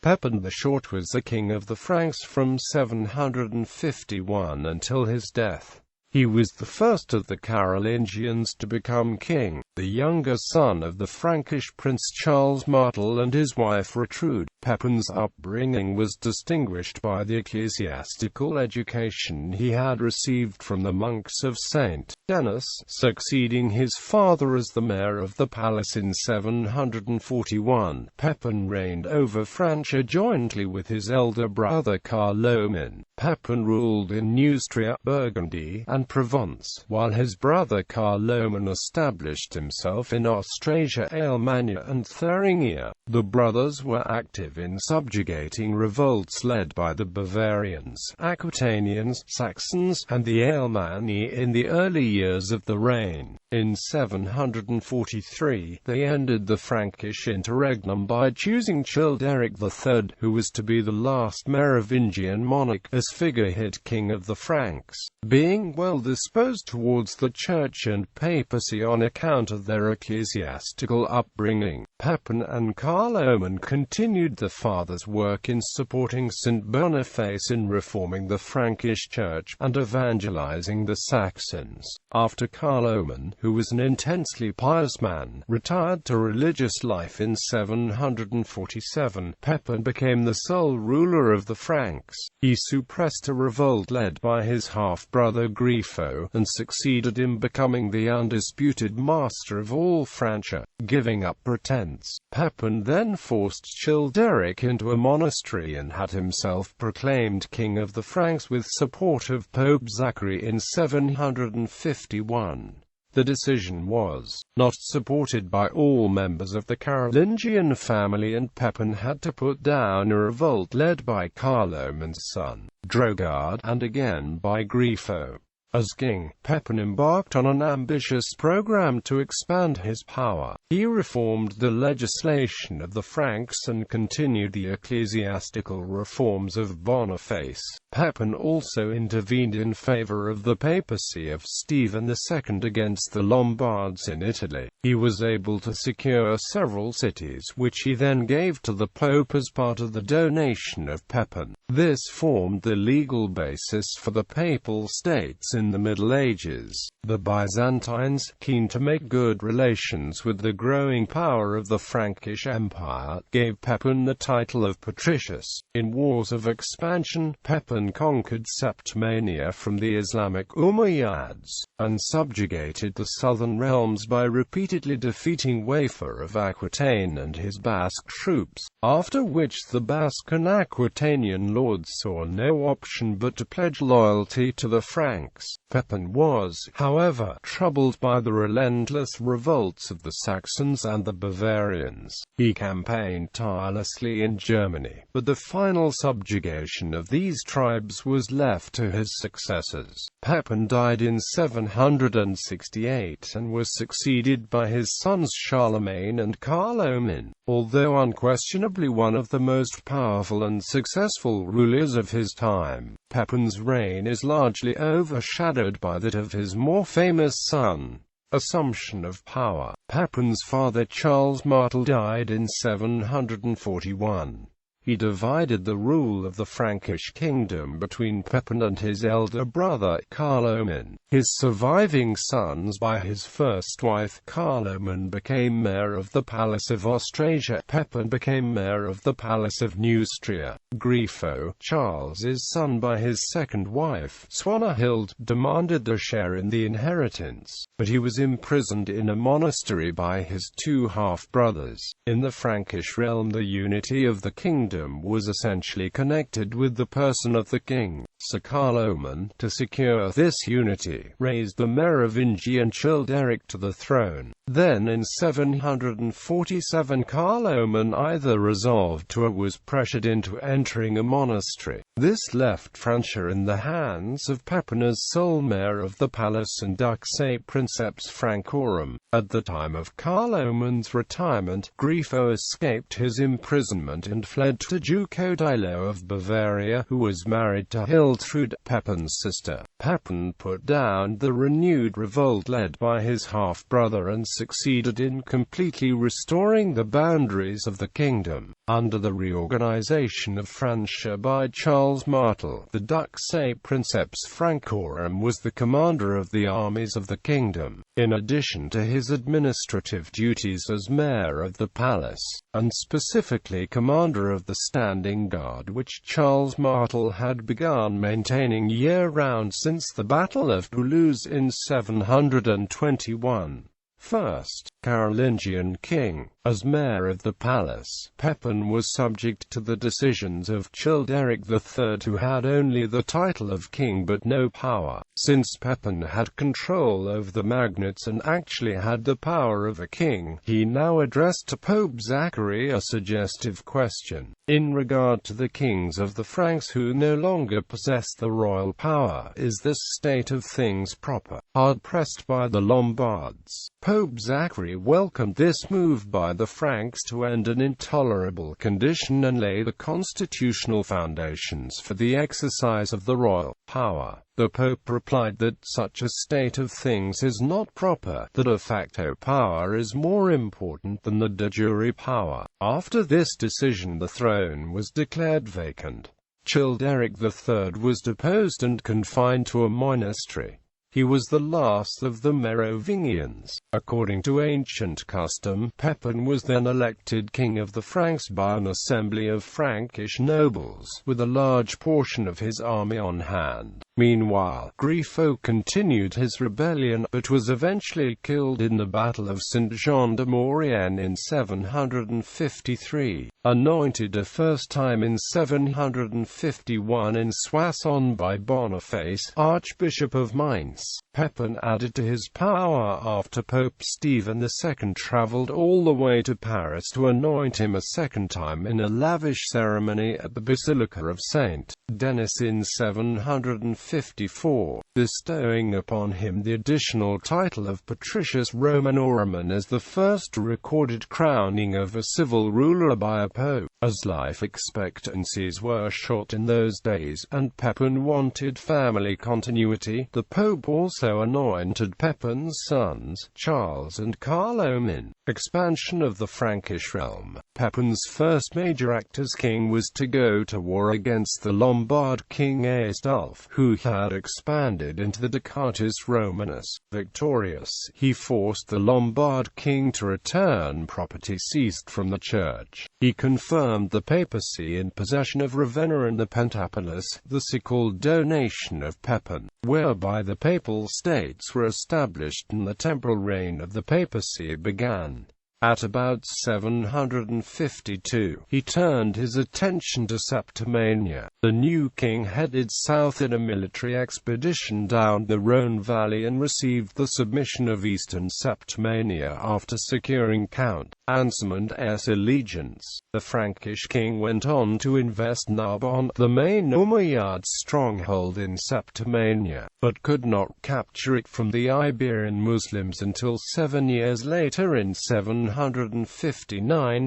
Pepin the Short was the king of the Franks from 751 until his death. He was the first of the Carolingians to become king, the younger son of the Frankish prince Charles Martel and his wife Rotrude. Pepin's upbringing was distinguished by the ecclesiastical education he had received from the monks of St.Denis, succeeding his father as the mayor of the palace in 741. Pepin reigned over Francia jointly with his elder brother Carloman. Pepin ruled in Neustria, Burgundy, and Provence, while his brother Carloman established himself in Austrasia, Alemannia, and Thuringia. The brothers were active in subjugating revolts led by the Bavarians, Aquitanians, Saxons, and the Alemanni in the early years of the reign. In 743, they ended the Frankish interregnum by choosing Childeric III, who was to be the last Merovingian monarch, as figurehead king of the Franks. Being well disposed towards the Church and papacy on account of their ecclesiastical upbringing, Pepin and Carloman continued the father's work in supporting St. Boniface in reforming the Frankish Church and evangelizing the Saxons. After Carloman, who was an intensely pious man, retired to religious life in 747, Pepin became the sole ruler of the Franks. He suppressed a revolt led by his half-brother Grifo, and succeeded in becoming the undisputed master of all Francia, giving up pretense. Pepin then forced Childeric into a monastery and had himself proclaimed king of the Franks with support of Pope Zachary in 751. The decision was not supported by all members of the Carolingian family, and Pepin had to put down a revolt led by Carloman's son, Drogard, and again by Grifo. As king, Pepin embarked on an ambitious program to expand his power. He reformed the legislation of the Franks and continued the ecclesiastical reforms of Boniface. Pepin also intervened in favor of the papacy of Stephen II against the Lombards in Italy. He was able to secure several cities which he then gave to the Pope as part of the donation of Pepin. This formed the legal basis for the Papal States in the Middle Ages. The Byzantines, keen to make good relations with the growing power of the Frankish Empire, gave Pepin the title of Patricius. In wars of expansion, Pepin conquered Septimania from the Islamic Umayyads, and subjugated the southern realms by repeatedly defeating Wafer of Aquitaine and his Basque troops, after which the Basque and Aquitanian lords saw no option but to pledge loyalty to the Franks. Pepin was, however, troubled by the relentless revolts of the Saxons and the Bavarians. He campaigned tirelessly in Germany, but the final subjugation of these tribes was left to his successors. Pepin died in 768 and was succeeded by his sons Charlemagne and Carloman. Although unquestionably one of the most powerful and successful rulers of his time, Pepin's reign is largely overshadowed by that of his more famous son. Assumption of power. Pepin's father Charles Martel died in 741. He divided the rule of the Frankish kingdom between Pepin and his elder brother, Carloman. His surviving sons by his first wife, Carloman, became mayor of the Palace of Austrasia. Pepin became mayor of the Palace of Neustria. Grifo, Charles's son by his second wife, Swanahild, demanded a share in the inheritance, but he was imprisoned in a monastery by his two half-brothers. In the Frankish realm, the unity of the kingdom was essentially connected with the person of the king. Sir Carloman, to secure this unity, raised the Merovingian Childeric to the throne. Then in 747 Carloman either resolved to or was pressured into entering a monastery. This left Francia in the hands of Pepin as sole mayor of the palace and dux princeps Francorum. At the time of Carloman's retirement, Grifo escaped his imprisonment and fled to Duke Odilo of Bavaria, who was married to Hiltrud, Pepin's sister. Pepin put down the renewed revolt led by his half-brother and succeeded in completely restoring the boundaries of the kingdom. Under the reorganization of Francia by Charles Martel, the dux princeps Francorum was the commander of the armies of the kingdom, in addition to his administrative duties as mayor of the palace, and specifically commander of the standing guard, which Charles Martel had begun maintaining year-round since the Battle of Toulouse in 721. First Carolingian king. As mayor of the palace, Pepin was subject to the decisions of Childeric III, who had only the title of king but no power. Since Pepin had control over the magnates and actually had the power of a king, he now addressed to Pope Zachary a suggestive question. In regard to the kings of the Franks who no longer possess the royal power, is this state of things proper? Hard pressed by the Lombards, Pope Zachary welcomed this move by the Franks to end an intolerable condition and lay the constitutional foundations for the exercise of the royal power. The Pope replied that such a state of things is not proper, that de facto power is more important than the de jure power. After this decision, the throne was declared vacant. Childeric III was deposed and confined to a monastery. He was the last of the Merovingians. According to ancient custom, Pepin was then elected king of the Franks by an assembly of Frankish nobles, with a large portion of his army on hand. Meanwhile, Grifo continued his rebellion, but was eventually killed in the Battle of Saint-Jean-de-Maurienne in 753. Anointed a first time in 751 in Soissons by Boniface, Archbishop of Mainz, Pepin added to his power after Pope Stephen II travelled all the way to Paris to anoint him a second time in a lavish ceremony at the Basilica of St.Denis in 754, bestowing upon him the additional title of Patricius Romanorum as the first recorded crowning of a civil ruler by a pope. As life expectancies were short in those days, and Pepin wanted family continuity, the Pope also anointed Pepin's sons, Charles and Carloman. Expansion of the Frankish realm. Pepin's first major act as king was to go to war against the Lombard king Aistulf, who had expanded into the Ducatus Romanus. Victorious, he forced the Lombard king to return property seized from the church. He confirmed the papacy in possession of Ravenna and the Pentapolis, the so-called donation of Pepin, whereby the papal states were established and the temporal reign of the papacy began. At about 752, he turned his attention to Septimania. The new king headed south in a military expedition down the Rhone valley and received the submission of eastern Septimania after securing Count Anselm's allegiance. The Frankish king went on to invest Narbonne, the main Umayyad stronghold in Septimania, but could not capture it from the Iberian Muslims until 7 years later in 759,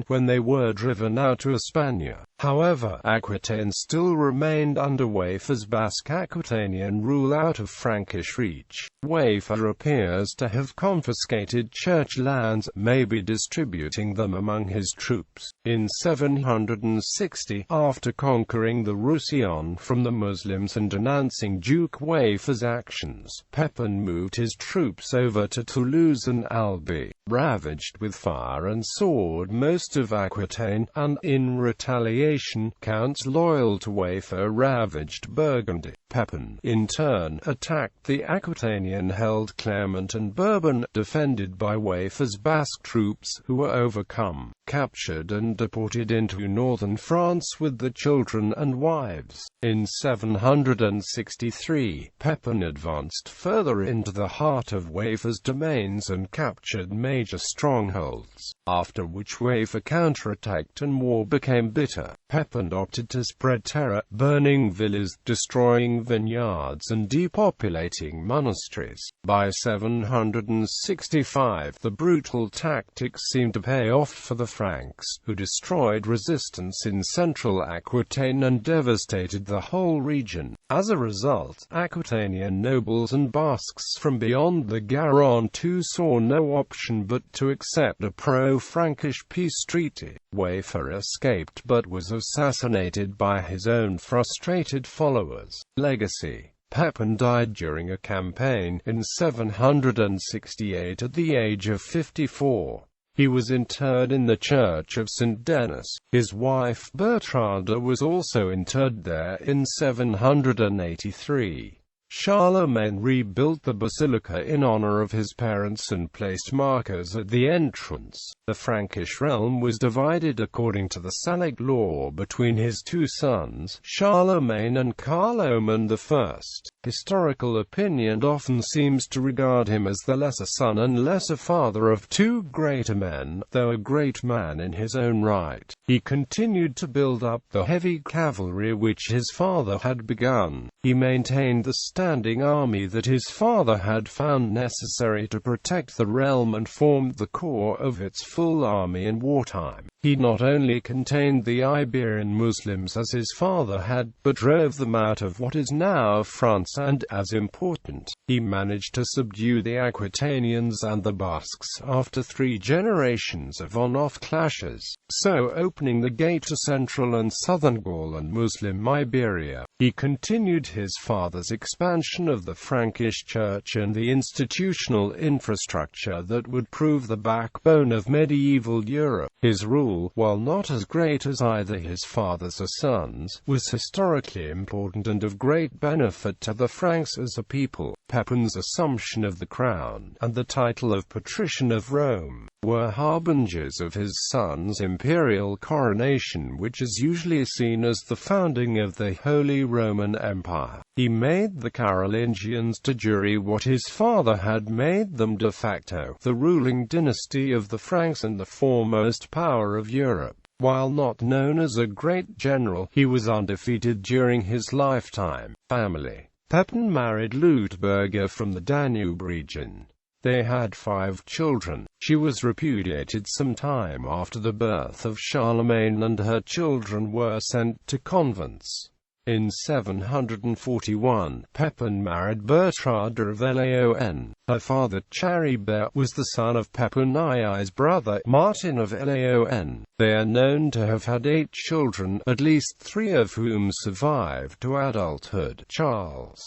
when they were driven out to Hispania. However, Aquitaine still remained under Wafer's Basque Aquitanian rule out of Frankish reach. Wafer appears to have confiscated church lands, maybe distributing them among his troops. In 760, after conquering the Roussillon from the Muslims and denouncing Duke Wafer's actions, Pepin moved his troops over to Toulouse and Albi, ravaged with fire and sword most of Aquitaine, and, in retaliation, counts loyal to Wafer ravaged Burgundy. Pepin, in turn, attacked the Aquitanian-held Clermont and Bourbon, defended by Wafer's Basque troops, who were overcome, captured and deported into northern France with the children and wives. In 763, Pepin advanced further into the heart of Wafer's domains and captured major strongholds, after which Wafer counterattacked and war became bitter. Pepin opted to spread terror, burning villas, destroying vineyards and depopulating monasteries. By 765, the brutal tactics seemed to pay off for the Franks, who destroyed resistance in central Aquitaine and devastated the whole region. As a result, Aquitanian nobles and Basques from beyond the Garonne too saw no option but to accept a pro-Frankish peace treaty. Wafer escaped but was assassinated by his own frustrated followers. Legacy: Pepin died during a campaign in 768 at the age of 54. He was interred in the church of St.Denis. His wife Bertrada was also interred there in 783. Charlemagne rebuilt the basilica in honor of his parents and placed markers at the entrance. The Frankish realm was divided according to the Salic law between his two sons, Charlemagne and Carloman I. Historical opinion often seems to regard him as the lesser son and lesser father of two greater men, though a great man in his own right. He continued to build up the heavy cavalry which his father had begun. He maintained the standing army that his father had found necessary to protect the realm and formed the core of its full army in wartime. He not only contained the Iberian Muslims as his father had, but drove them out of what is now France and, as important, he managed to subdue the Aquitanians and the Basques after 3 generations of on-off clashes, so opening the gate to central and southern Gaul and Muslim Iberia. He continued his father's expansion of the Frankish Church and the institutional infrastructure that would prove the backbone of medieval Europe. His rule, while not as great as either his father's or sons, was historically important and of great benefit to the Franks as a people. Pepin's assumption of the crown, and the title of Patrician of Rome, were harbingers of his son's imperial coronation, which is usually seen as the founding of the Holy Roman Empire. He made the Carolingians de jure what his father had made them de facto, the ruling dynasty of the Franks and the foremost power of Europe. While not known as a great general, he was undefeated during his lifetime. Family: Pepin married Liutberga from the Danube region. They had 5 children. She was repudiated some time after the birth of Charlemagne and her children were sent to convents. In 741, Pepin married Bertrada of Laon. Her father Charibert was the son of Pepin II's brother, Martin of Laon. They are known to have had 8 children, at least 3 of whom survived to adulthood. Charles,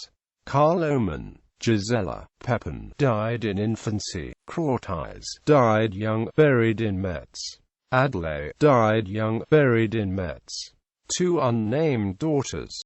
Carloman, Gisela. Pepin died in infancy. Crotais died young, buried in Metz. Adelaide died young, buried in Metz. 2 unnamed daughters.